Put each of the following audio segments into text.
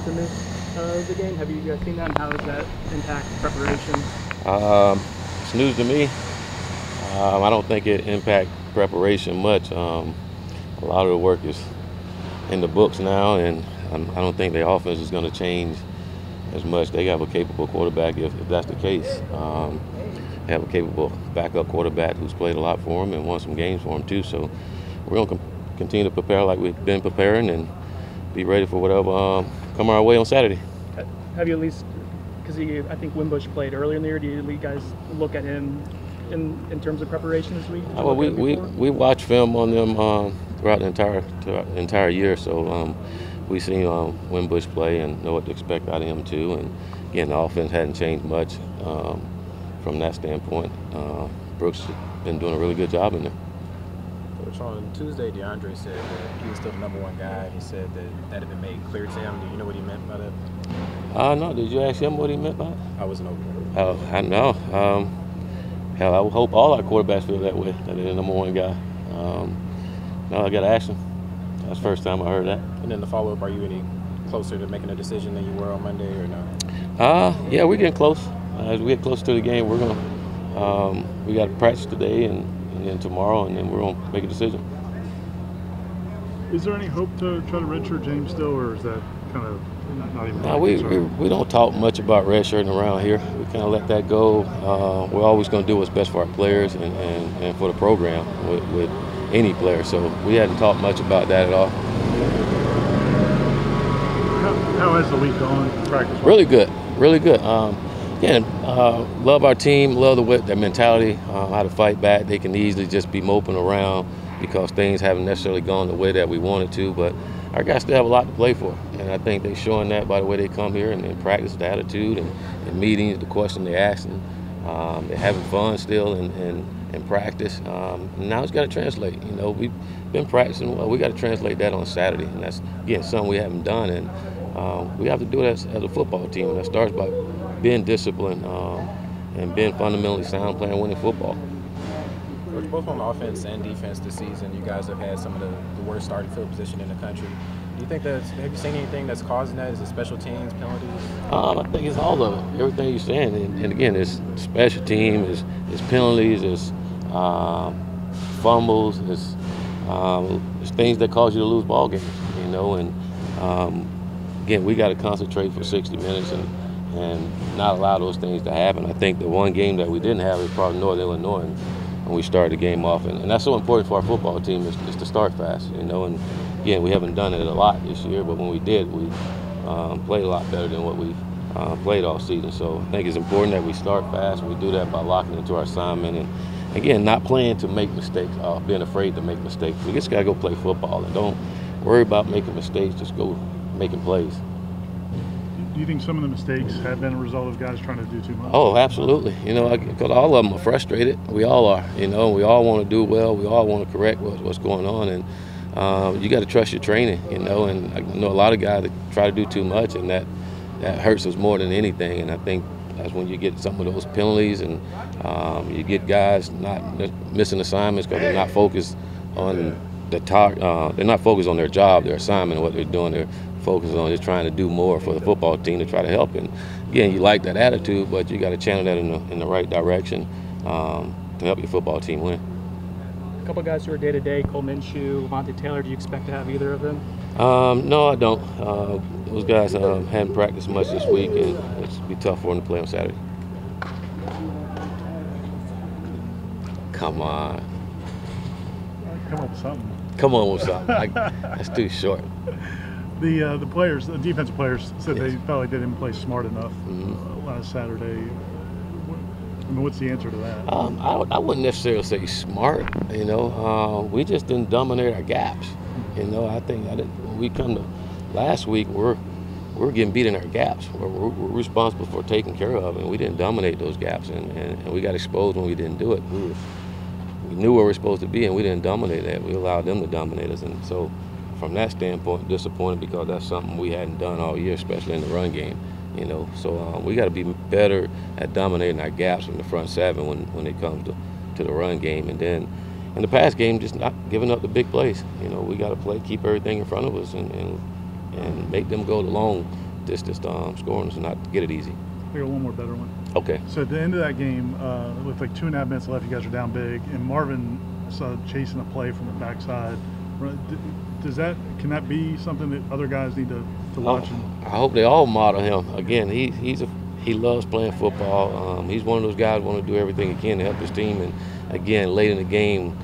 to miss the game. Have you guys seen that, and how does that impact preparation? It's news to me. I don't think it impacts preparation much. A lot of the work is in the books now, and I don't think their offense is going to change as much. They have a capable quarterback if that's the case. They have a capable backup quarterback who's played a lot for them and won some games for them too. So we're going to continue to prepare like we've been preparing and be ready for whatever come our way on Saturday. Have you at least, because I think Wimbush played earlier in the year, do you guys look at him in terms of preparation this week? Well, we watch film on them throughout the entire year, so we seen Wimbush play and know what to expect out of him too. And again, the offense hadn't changed much from that standpoint. Brooks has been doing a really good job in there. Coach, on Tuesday, DeAndre said that he was still the #1 guy. He said that had been made clear to him. Do you know what he meant by that? No. Did you ask him what he meant by it? I wasn't over there. Oh, I know. Hell, I would hope all our quarterbacks feel that way, that they're the #1 guy. No, I got to ask him. That's the first time I heard that. And then the follow-up, are you any closer to making a decision than you were on Monday or no? Yeah, we're getting close. As we get closer to the game, we're going to we got to practice today and then tomorrow, and then we're going to make a decision. Is there any hope to try to redshirt James still, or is that kind of not even? No, we don't talk much about redshirting around here. We kind of let that go. We're always going to do what's best for our players and for the program with any player. So we hadn't talked much about that at all. How has the week gone? Practice? Really good, really good. Again, love our team, love their mentality, how to fight back. They can easily just be moping around because things haven't necessarily gone the way that we wanted to, but our guys still have a lot to play for, and I think they're showing that by the way they come here and practice the attitude and meetings, the question they're asking. They're having fun still in practice. Now it's got to translate. You know, we've been practicing well. We got to translate that on Saturday, and that's again something we haven't done, and we have to do it as a football team, and that starts by being disciplined and being fundamentally sound, playing winning football. Coach, both on offense and defense this season, you guys have had some of the worst starting field position in the country. Do you think have you seen anything that's causing that? Is it special teams, penalties? I think it's all of it, everything you're saying. And again, it's special team, it's penalties, it's fumbles, it's things that cause you to lose ball games, you know. And again, we got to concentrate for 60 minutes and not allow those things to happen. I think the one game that we didn't have is probably Northern Illinois, and we started the game off. And that's so important for our football team is to start fast, you know. And again, we haven't done it a lot this year, but when we did, we played a lot better than what we played all season. So I think it's important that we start fast. We do that by locking into our assignment and, again, not playing to make mistakes, being afraid to make mistakes. We just got to go play football and don't worry about making mistakes, just go making plays. Do you think some of the mistakes have been a result of guys trying to do too much? Oh, absolutely. You know, because all of them are frustrated. We all are. You know, we all want to do well. We all want to correct what's going on, and you got to trust your training. You know, and I know a lot of guys that try to do too much, and that hurts us more than anything. And I think that's when you get some of those penalties, and you get guys not missing assignments because they're not focused on they're not focused on their job, their assignment, what they're doing. They're focused on just trying to do more for the football team to try to help. And again, you like that attitude, but you got to channel that in the right direction to help your football team win. A couple guys who are day-to-day, Cole Minshew, Levante Taylor, do you expect to have either of them? No, I don't. Those guys hadn't practiced much this week, and it's be tough for them to play on Saturday. Come on. Come up with something. Come on with something. That's too short. The players, the defensive players, said Yes. they felt like they didn't play smart enough last Saturday. I mean, what's the answer to that? I wouldn't necessarily say smart. You know, we just didn't dominate our gaps. You know, I think when we come to last week, we're getting beat in our gaps. We're responsible for taking care of, and we didn't dominate those gaps, and we got exposed when we didn't do it. We knew where we were supposed to be, and we didn't dominate that. We allowed them to dominate us, and so from that standpoint, disappointed because that's something we hadn't done all year, especially in the run game. You know, so we got to be better at dominating our gaps from the front seven when it comes to the run game, and then in the pass game, just not giving up the big plays. You know, we got to keep everything in front of us, and make them go the long distance scoring is not get it easy. I got one more better one. Okay. So at the end of that game, with like 2.5 minutes left, you guys are down big, and Marvin saw chasing a play from the backside. Can that be something that other guys need to watch? I hope they all model him. Again, he loves playing football. He's one of those guys who want to do everything he can to help his team. And again, late in the game,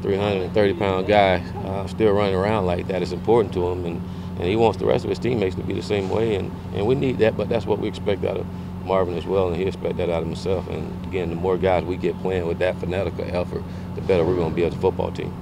330-pound guy still running around like that is important to him, and he wants the rest of his teammates to be the same way. And we need that, but that's what we expect out of Marvin as well, and he expects that out of himself. And again, the more guys we get playing with that fanatical effort, the better we're going to be as a football team.